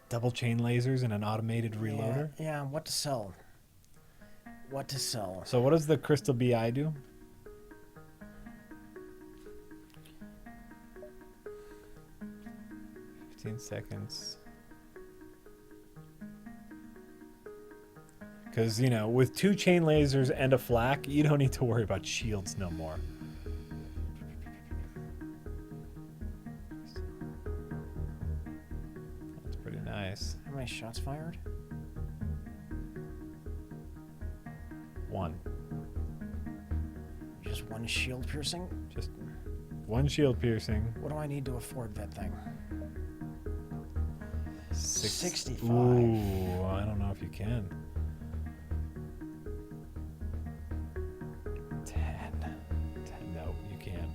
Double chain lasers and an automated reloader? Yeah, what to sell? What to sell? So what does the Crystal BI do? Seconds. Because, with 2 chain lasers and a flak, you don't need to worry about shields no more. That's pretty nice. How many shots fired? 1. Just 1 shield piercing? Just 1 shield piercing. What do I need to afford that thing? 65. Ooh, I don't know if you can. 10. No, you can't.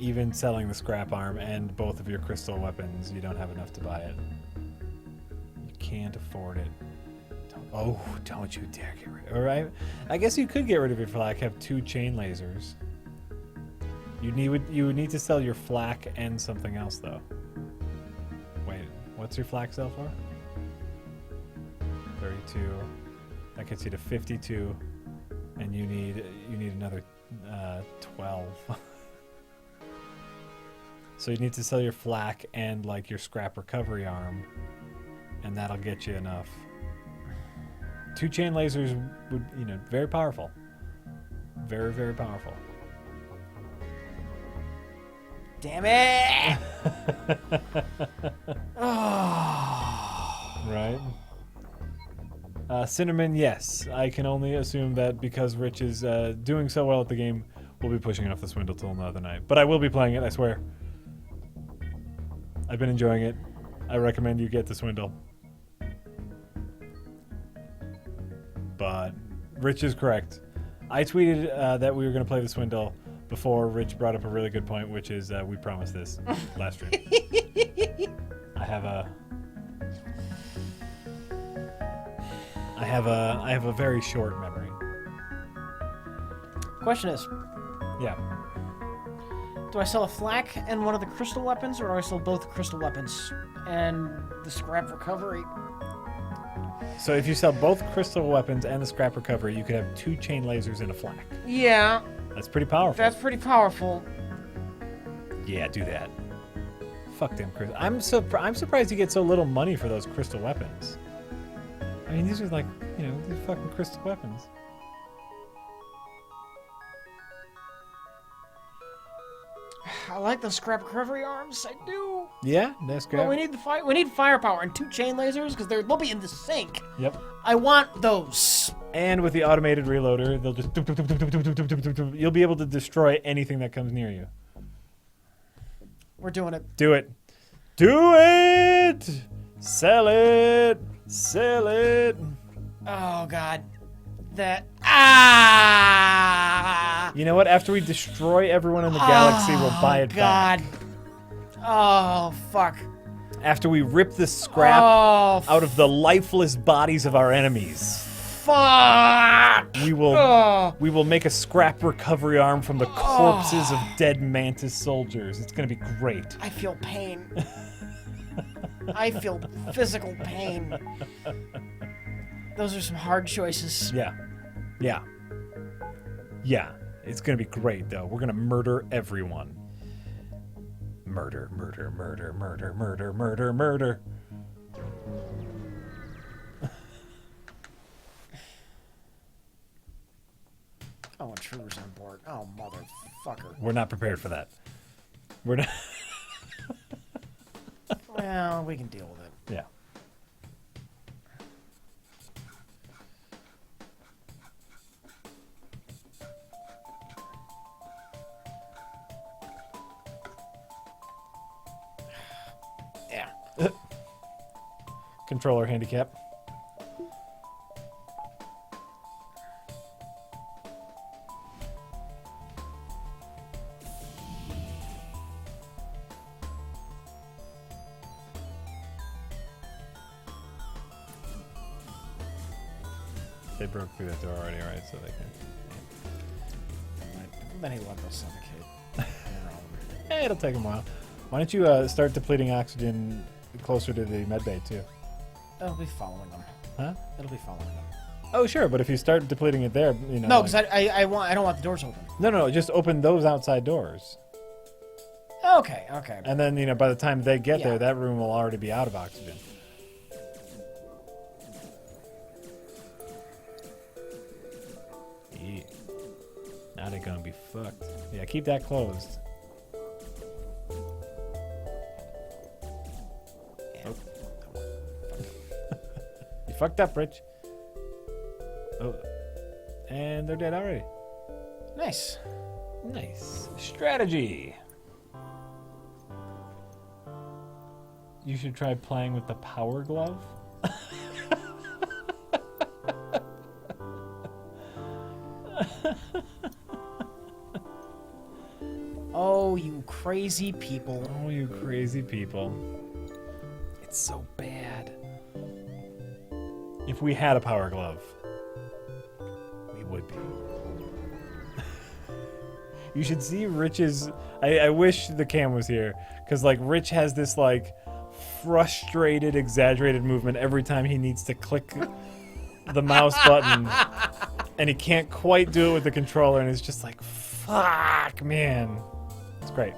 Even selling the scrap arm and both of your crystal weapons, you don't have enough to buy it. You can't afford it. Don't you dare get rid of it. All right, I guess you could get rid of your flak. Have 2 chain lasers. You would need to sell your flak and something else though. Wait, what's your flak sell for? 32. That gets you to 52, and you need another 12. So you need to sell your flak and like your scrap recovery arm, and that'll get you enough. 2 chain lasers would, very powerful. Very, very powerful. Damn it! Right? Cinnamon, yes. I can only assume that because Rich is doing so well at the game, we'll be pushing off the Swindle till another night. But I will be playing it, I swear. I've been enjoying it. I recommend you get the Swindle. But Rich is correct. I tweeted that we were going to play the Swindle before Rich brought up a really good point, which is we promised this last stream. I have a have a very short memory. Question is, Yeah. do I sell a flak and one of the crystal weapons, or do I sell both crystal weapons and the scrap recovery? So if you sell both crystal weapons and the scrap recovery, you could have 2 chain lasers in a flak. Yeah, That's pretty powerful. that's pretty powerful. Yeah, do that. Fuck them crystal. I'm surprised you get so little money for those crystal weapons. I mean, these are like, these fucking crystal weapons. I like the scrap recovery arms. I do. Yeah, that's great. But we need firepower and 2 chain lasers because they'll be in the sink. Yep. I want those. And with the automated reloader, they'll just you'll be able to destroy anything that comes near you. We're doing it. Do it. Do it! Sell it! Sell it! Oh God. You know what? After we destroy everyone in the galaxy, we'll buy it back. Oh, fuck. After we rip the scrap out of the lifeless bodies of our enemies. Fuck! We will make a scrap recovery arm from the corpses of dead Mantis soldiers. It's gonna be great. I feel pain. I feel physical pain. Those are some hard choices. Yeah. Yeah. Yeah. It's gonna be great, though. We're gonna murder everyone. Murder, murder, murder, murder, murder, murder, murder. Oh, intruders on board. Oh, motherfucker. We're not prepared for that. We're not. Well, we can deal with it. Yeah. Yeah. Controller handicap. They broke through that door already, right? So they can. Then he let us suffocate. Hey, it'll take them a while. Why don't you start depleting oxygen closer to the medbay too? It'll be following them. Huh? It'll be following them. Oh, sure, but if you start depleting it there, No, because I don't want the doors open. No, just open those outside doors. Okay. And then, by the time they get there, that room will already be out of oxygen. Yeah. Now they're gonna be fucked. Yeah, keep that closed. Yeah. Oh. You fucked up, Rich. Oh. And they're dead already. Nice. Nice. Strategy. You should try playing with the power glove. Oh, you crazy people. Oh, you crazy people. It's so bad. If we had a power glove, we would be. You should see Rich's... I wish the cam was here, because, Rich has this, frustrated, exaggerated movement every time he needs to click the mouse button, and he can't quite do it with the controller, and it's just like, fuck, man. It's great.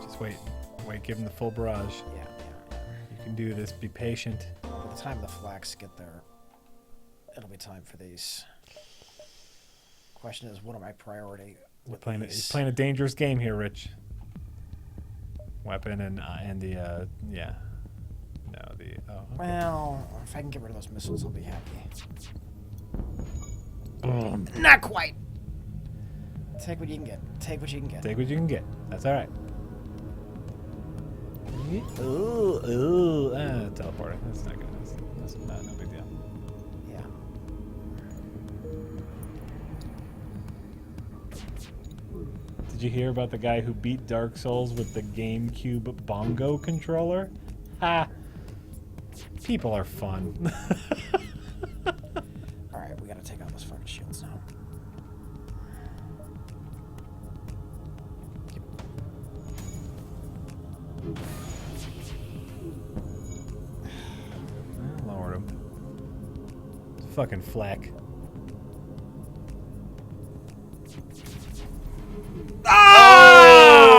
Just wait, give him the full barrage. Yeah. You can do this, be patient. By the time the flax get there, it'll be time for these. Question is, what are my priority with You're these? playing a dangerous game here, Rich. Weapon and the yeah. No, the Well, if I can get rid of those missiles, I'll be happy. Not quite. Take what you can get. Take what you can get. Take what you can get. That's all right. Ooh, teleporting. That's not good. That's no big deal. Yeah. Did you hear about the guy who beat Dark Souls with the GameCube bongo controller? Ha! People are fun. Alright, we gotta take out those fucking shields now. Lowered him. Fucking flack. Oh!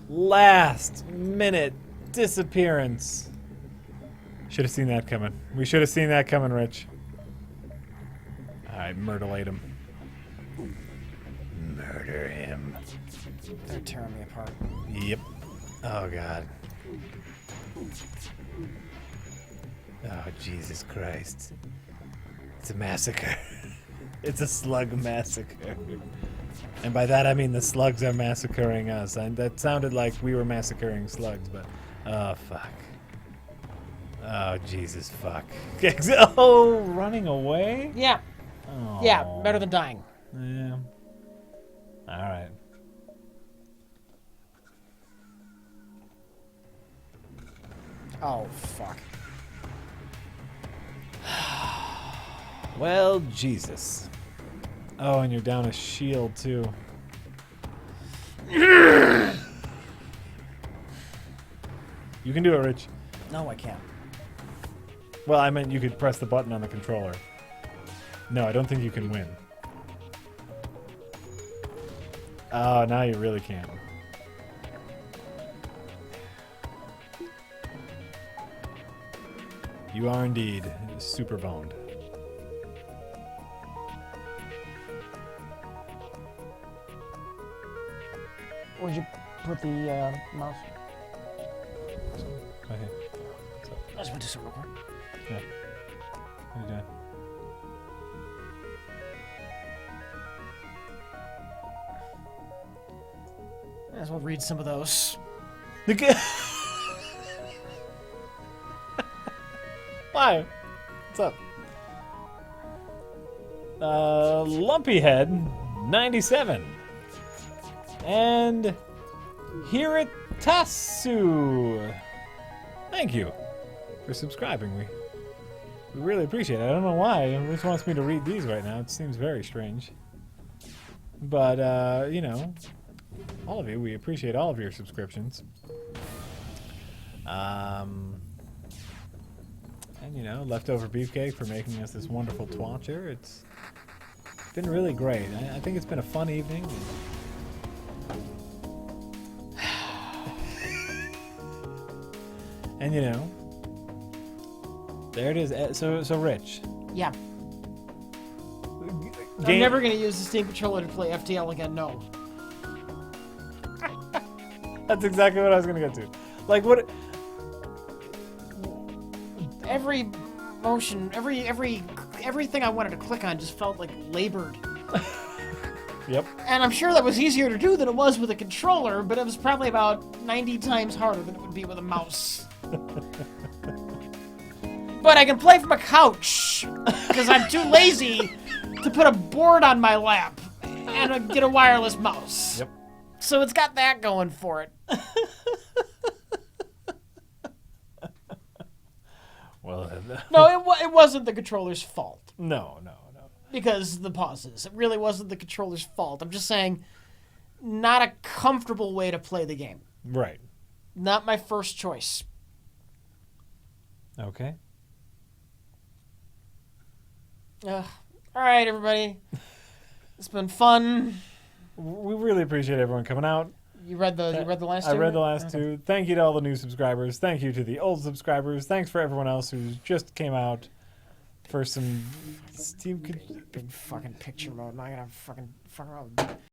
Last minute disappearance. Should have seen that coming. We should have seen that coming, Rich. Alright, murderate him. Murder him. They're tearing me apart. Yep. Oh, God. Oh, Jesus Christ. It's a massacre. It's a slug massacre. And by that I mean the slugs are massacring us. And that sounded like we were massacring slugs, but... Oh, fuck. Oh, Jesus, fuck. Oh, running away? Yeah. Oh. Yeah, better than dying. Yeah. Alright. Oh, fuck. Well, Jesus. Oh, and you're down a shield, too. You can do it, Rich. No, I can't. Well, I meant you could press the button on the controller. No, I don't think you can win. Oh, now you really can't. You are indeed super boned. Where'd you put the mouse? Go ahead. I just went to some real quick. Yeah. What are you doing? Might as well read some of those. Why? What's up? Lumpyhead 97 and Hiritasu. Thank you for subscribing. We really appreciate it. I don't know why. Rich wants me to read these right now. It seems very strange. But, you know, all of you, we appreciate all of your subscriptions. And, you know, Leftover Beefcake for making us this wonderful twatcher. It's been really great. I think it's been a fun evening. And, you know, there it is. So Rich. Yeah. I'm never going to use the Steam controller to play FTL again, no. That's exactly what I was going to get to. Like, what... Every motion, everything I wanted to click on just felt like labored. Yep. And I'm sure that was easier to do than it was with a controller, but it was probably about 90 times harder than it would be with a mouse. But I can play from a couch, because I'm too lazy to put a board on my lap and get a wireless mouse. Yep. So it's got that going for it. Well, No, it wasn't the controller's fault. No. Because of the pauses. It really wasn't the controller's fault. I'm just saying, not a comfortable way to play the game. Right. Not my first choice. Okay. All right, everybody. It's been fun. We really appreciate everyone coming out. You read the last two? I read the last two. Thank you to all the new subscribers. Thank you to the old subscribers. Thanks for everyone else who just came out for some Steam... Big fucking picture mode. Now I gotta fucking fuck around.